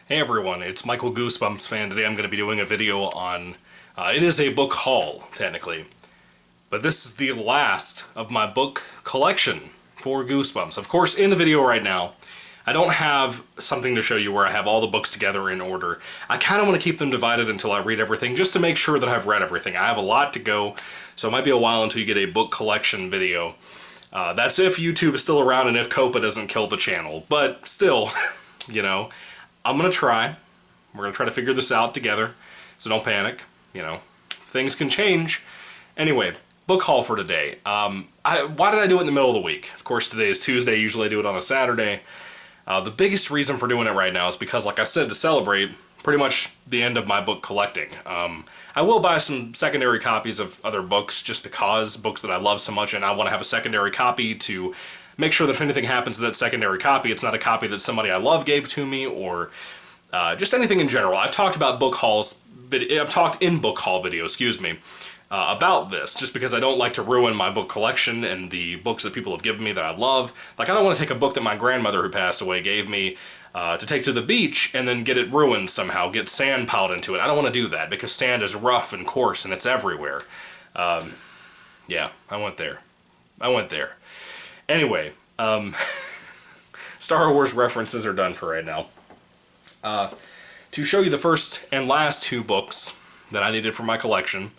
Hey everyone, it's Michael GoosebumpsFan. Today I'm going to be doing a video on, it is a book haul, technically. But this is the last of my book collection for Goosebumps. Of course, in the video right now, I don't have something to show you where I have all the books together in order. I kind of want to keep them divided until I read everything, just to make sure that I've read everything. I have a lot to go, so it might be a while until you get a book collection video. That's if YouTube is still around and if Copa doesn't kill the channel. But still, you know, I'm going to try. We're going to try to figure this out together, so don't panic. You know, things can change. Anyway, book haul for today. Why did I do it in the middle of the week? Of course, today is Tuesday. Usually I do it on a Saturday. The biggest reason for doing it right now is because, like I said, to celebrate pretty much the end of my book collecting. I will buy some secondary copies of other books just because, books that I love so much, and I want to have a secondary copy to make sure that if anything happens to that secondary copy, it's not a copy that somebody I love gave to me, or just anything in general. I've talked about book hauls, I've talked in book haul videos, excuse me, about this, just because I don't like to ruin my book collection and the books that people have given me that I love. Like, I don't want to take a book that my grandmother who passed away gave me to take to the beach and then get it ruined somehow, get sand piled into it. I don't want to do that, because sand is rough and coarse and it's everywhere. Yeah, I went there. Anyway, Star Wars references are done for right now. To show you the first and last two books that I needed for my collection,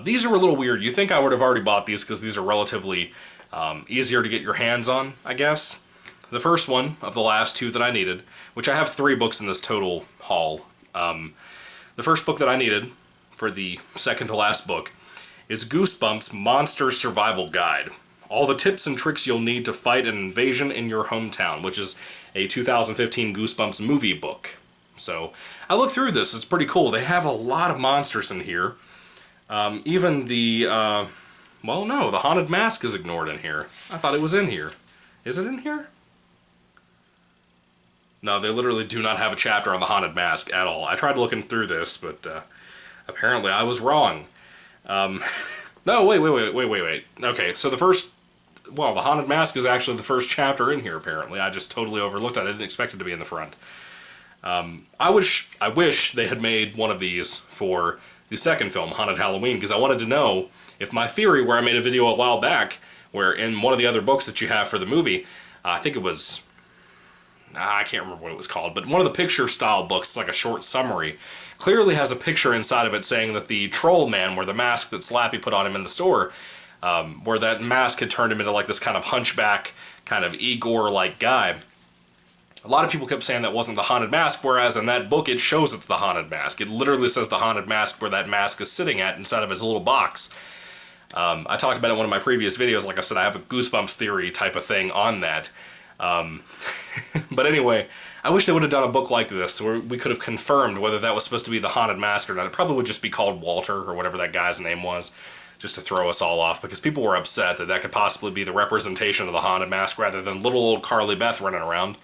these are a little weird. You think I would have already bought these because these are relatively easier to get your hands on, I guess. The first one of the last two that I needed, which I have 3 books in this total haul. The first book that I needed for the second to last book is Goosebumps Monster Survival Guide. All the tips and tricks you'll need to fight an invasion in your hometown, which is a 2015 Goosebumps movie book. So, I looked through this, it's pretty cool. They have a lot of monsters in here. Even the, well, no, the Haunted Mask is ignored in here. I thought it was in here. Is it in here? No, they literally do not have a chapter on the Haunted Mask at all. I tried looking through this, but apparently I was wrong. No, wait. Okay, so the first... Well, the Haunted Mask is actually the first chapter in here, apparently. I just totally overlooked it. I didn't expect it to be in the front. I wish they had made one of these for the second film, Haunted Halloween, because I wanted to know if my theory, where I made a video a while back, where in one of the other books that you have for the movie, I think it was... I can't remember what it was called, but one of the picture-style books, it's like a short summary, clearly has a picture inside of it saying that the troll man, where the mask that Slappy put on him in the store, where that mask had turned him into like this kind of hunchback, kind of Igor-like guy. A lot of people kept saying that wasn't the Haunted Mask, whereas in that book it shows it's the Haunted Mask. It literally says the Haunted Mask where that mask is sitting at inside of his little box. I talked about it in one of my previous videos. Like I said, I have a Goosebumps theory type of thing on that. But anyway, I wish they would have done a book like this where we could have confirmed whether that was supposed to be the Haunted Mask or not. It probably would just be called Walter or whatever that guy's name was, just to throw us all off, because people were upset that that could possibly be the representation of the Haunted Mask rather than little old Carly Beth running around.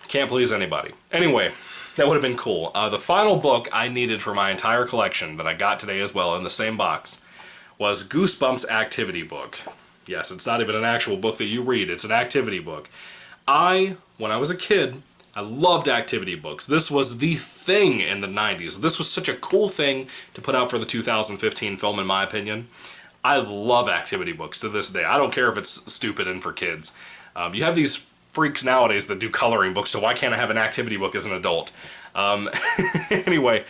Can't please anybody. Anyway, that would have been cool. The final book I needed for my entire collection that I got today as well in the same box was Goosebumps Activity Book. Yes, it's not even an actual book that you read, it's an activity book. When I was a kid, I loved activity books. This was the thing in the 90s. This was such a cool thing to put out for the 2015 film, in my opinion. I love activity books to this day. I don't care if it's stupid and for kids. You have these freaks nowadays that do coloring books, so why can't I have an activity book as an adult? Anyway,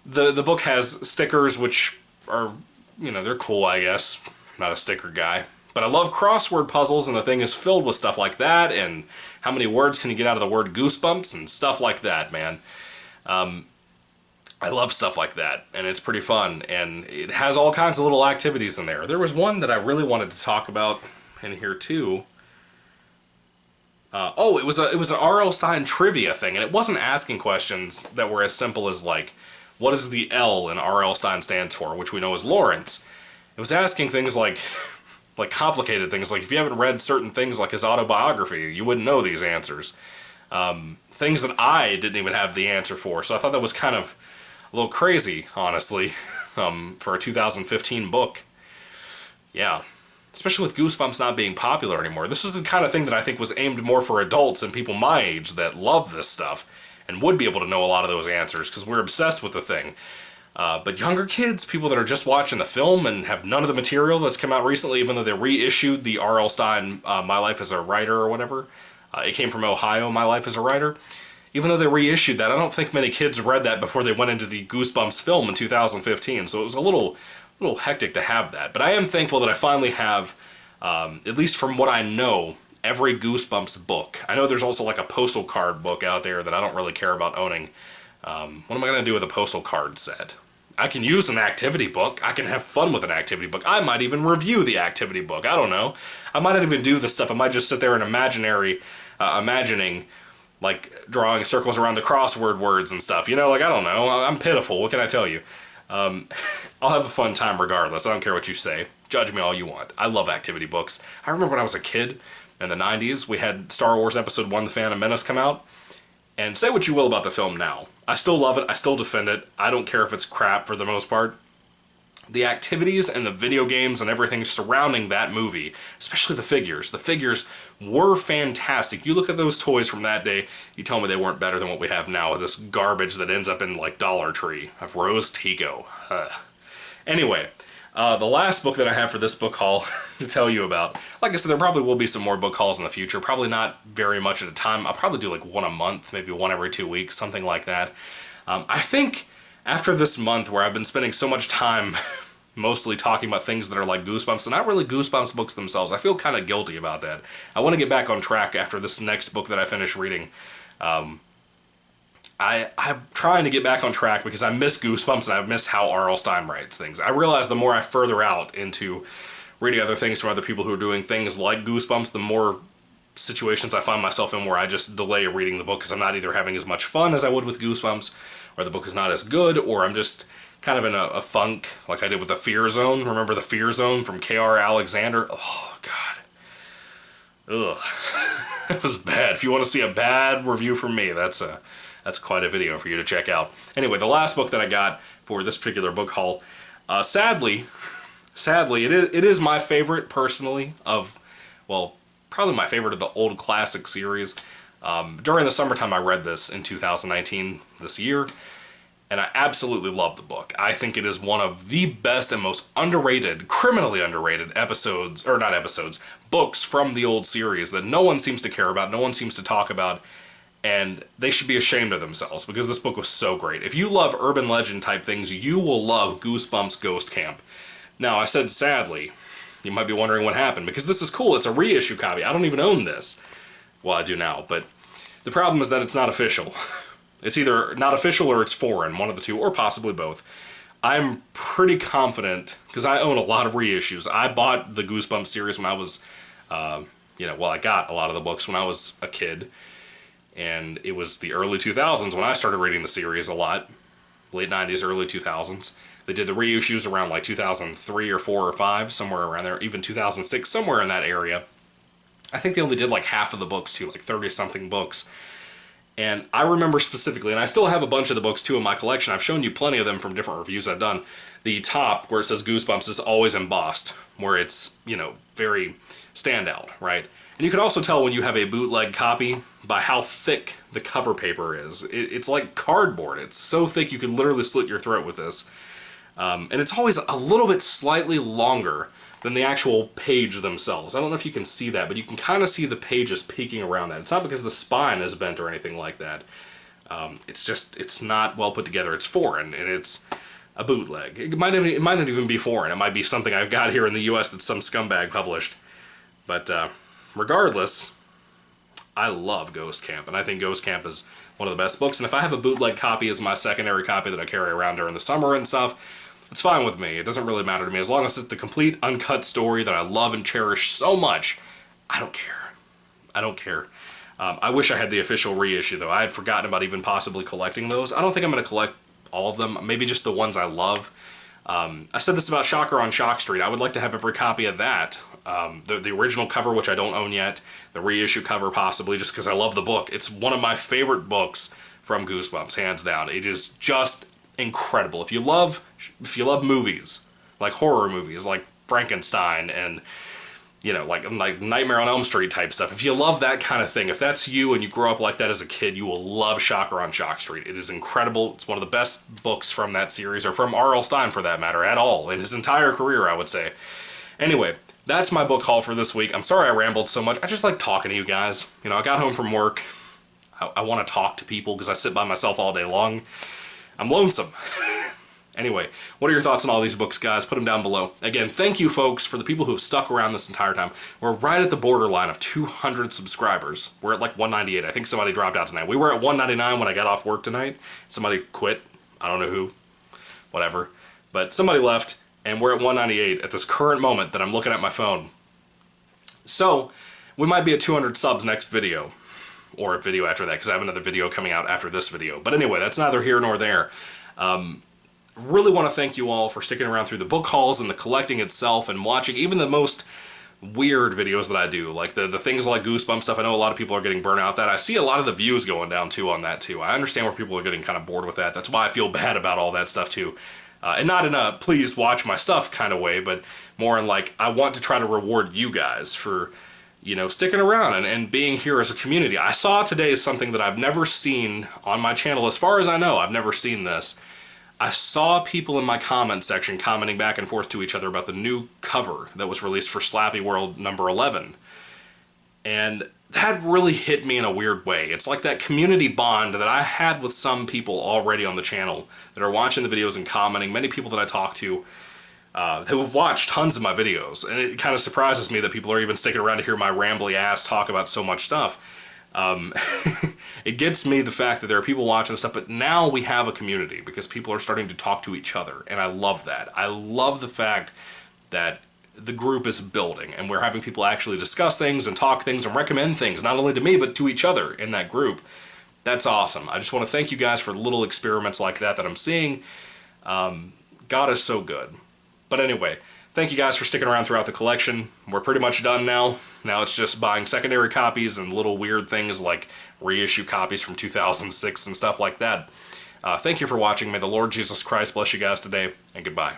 the book has stickers, which are, you know, they're cool, I guess. I'm not a sticker guy. But I love crossword puzzles, and the thing is filled with stuff like that, and how many words can you get out of the word goosebumps, and stuff like that, man. I love stuff like that, and it's pretty fun, and it has all kinds of little activities in there. There was one that I really wanted to talk about in here, too. Oh, it was an R.L. Stine trivia thing, and it wasn't asking questions that were as simple as, like, what does the L in R.L. Stine stands for, which we know is Lawrence. It was asking things like complicated things, like if you haven't read certain things like his autobiography, you wouldn't know these answers. Things that I didn't even have the answer for, so I thought that was kind of a little crazy, honestly, for a 2015 book. Yeah. especially with Goosebumps not being popular anymore. This is the kind of thing that I think was aimed more for adults and people my age that love this stuff and would be able to know a lot of those answers because we're obsessed with the thing. But younger kids, people that are just watching the film and have none of the material that's come out recently, even though they reissued the R.L. Stine My Life as a Writer or whatever. It came from Ohio, My Life as a Writer. Even though they reissued that, I don't think many kids read that before they went into the Goosebumps film in 2015, so it was a little hectic to have that. But I am thankful that I finally have, at least from what I know, every Goosebumps book. I know there's also like a postal card book out there that I don't really care about owning. What am I going to do with a postal card set? I can use an activity book. I can have fun with an activity book. I might even review the activity book. I don't know. I might not even do this stuff. I might just sit there and imagining, like, drawing circles around the crossword words and stuff. You know, like, I don't know. I'm pitiful. What can I tell you? I'll have a fun time regardless. I don't care what you say. Judge me all you want. I love activity books. I remember when I was a kid in the 90s, we had Star Wars Episode 1, The Phantom Menace, come out. And say what you will about the film now. I still love it. I still defend it. I don't care if it's crap for the most part. The activities and the video games and everything surrounding that movie, especially the figures were fantastic. You look at those toys from that day, you tell me they weren't better than what we have now with this garbage that ends up in, like, Dollar Tree of Rose Tico. Anyway, the last book that I have for this book haul to tell you about, like I said, there probably will be some more book hauls in the future, probably not very much at a time. I'll probably do like one a month, maybe one every 2 weeks, something like that. I think after this month where I've been spending so much time mostly talking about things that are like Goosebumps, and not really Goosebumps books themselves, I feel kind of guilty about that. I want to get back on track after this next book that I finish reading. I'm trying to get back on track because I miss Goosebumps and I miss how R.L. Stine writes things. I realize the more I further out into reading other things from other people who are doing things like Goosebumps, the more situations I find myself in where I just delay reading the book because I'm not either having as much fun as I would with Goosebumps, or the book is not as good, or I'm just kind of in a funk like I did with The Fear Zone. Remember The Fear Zone from K.R. Alexander? Oh, God. Ugh. It was bad. If you want to see a bad review from me, that's quite a video for you to check out. Anyway, the last book that I got for this particular book haul, sadly, it is my favorite, personally, of, well, probably my favorite of the old classic series. During the summertime, I read this in 2019, this year, and I absolutely love the book. I think it is one of the best and most underrated, criminally underrated books from the old series that no one seems to care about, no one seems to talk about, and they should be ashamed of themselves because this book was so great. If you love urban legend type things, you will love Goosebumps Ghost Camp. Now, I said sadly. You might be wondering what happened, because this is cool. It's a reissue copy. I don't even own this. Well, I do now, but the problem is that it's not official. It's either not official or it's foreign, one of the two, or possibly both. I'm pretty confident, because I own a lot of reissues. I bought the Goosebumps series when I was, I got a lot of the books when I was a kid, and it was the early 2000s when I started reading the series a lot. Late 90s, early 2000s. They did the reissues around like 2003 or 4 or 5, somewhere around there, even 2006, somewhere in that area. I think they only did like half of the books too, like 30-something books. And I remember specifically, and I still have a bunch of the books too in my collection, I've shown you plenty of them from different reviews I've done. The top, where it says Goosebumps, is always embossed, where it's, very standout, right? And you can also tell when you have a bootleg copy by how thick the cover paper is. It's like cardboard. It's so thick you could literally slit your throat with this. And it's always a little bit slightly longer than the actual page themselves. I don't know if you can see that, but you can kind of see the pages peeking around that. It's not because the spine is bent or anything like that. It's not well put together. It's foreign, and it's a bootleg. It might not even be foreign. It might be something I've got here in the US that some scumbag published. But regardless, I love Ghost Camp, and I think Ghost Camp is one of the best books. And if I have a bootleg copy as my secondary copy that I carry around during the summer and stuff, it's fine with me. It doesn't really matter to me. As long as it's the complete uncut story that I love and cherish so much, I don't care. I don't care. I wish I had the official reissue, though. I had forgotten about even possibly collecting those. I don't think I'm going to collect all of them. Maybe just the ones I love. I said this about Shocker on Shock Street. I would like to have every copy of that. The original cover, which I don't own yet. The reissue cover, possibly, just because I love the book. It's one of my favorite books from Goosebumps, hands down. It is just incredible. If you love movies, like horror movies, like Frankenstein and you know, like Nightmare on Elm Street type stuff. If you love that kind of thing, if that's you and you grew up like that as a kid, you will love Shocker on Jock Street. It is incredible. It's one of the best books from that series, or from R.L. Stine for that matter, at all, in his entire career, I would say. Anyway, that's my book haul for this week. I'm sorry I rambled so much. I just like talking to you guys. You know, I got home from work. I want to talk to people because I sit by myself all day long. I'm lonesome. Anyway, what are your thoughts on all these books, guys? Put them down below. Again, thank you, folks, for the people who have stuck around this entire time. We're right at the borderline of 200 subscribers. We're at like 198. I think somebody dropped out tonight. We were at 199 when I got off work tonight. Somebody quit. I don't know who. Whatever. But somebody left, and we're at 198 at this current moment that I'm looking at my phone. So, we might be at 200 subs next video. Or a video after that, because I have another video coming out after this video. But anyway, that's neither here nor there. Really want to thank you all for sticking around through the book hauls and the collecting itself and watching even the most weird videos that I do, like the things like Goosebumps stuff. I know a lot of people are getting burnt out that. I see a lot of the views going down too on that too. I understand where people are getting kind of bored with that. That's why I feel bad about all that stuff too. And not in a please watch my stuff kind of way, but more in like I want to try to reward you guys for, you know, sticking around and being here as a community. I saw today something that I've never seen on my channel. As far as I know, I've never seen this. I saw people in my comment section commenting back and forth to each other about the new cover that was released for Slappy World number 11. And that really hit me in a weird way. It's like that community bond that I had with some people already on the channel that are watching the videos and commenting. Many people that I talk to who have watched tons of my videos. And it kind of surprises me that people are even sticking around to hear my rambly ass talk about so much stuff. It gets me the fact that there are people watching this stuff, but now we have a community because people are starting to talk to each other, and I love that. I love the fact that the group is building, and we're having people actually discuss things and talk things and recommend things, not only to me, but to each other in that group. That's awesome. I just want to thank you guys for little experiments like that I'm seeing. God is so good. But anyway, thank you guys for sticking around throughout the collection. We're pretty much done now. Now it's just buying secondary copies and little weird things like reissue copies from 2006 and stuff like that. Thank you for watching. May the Lord Jesus Christ bless you guys today, and goodbye.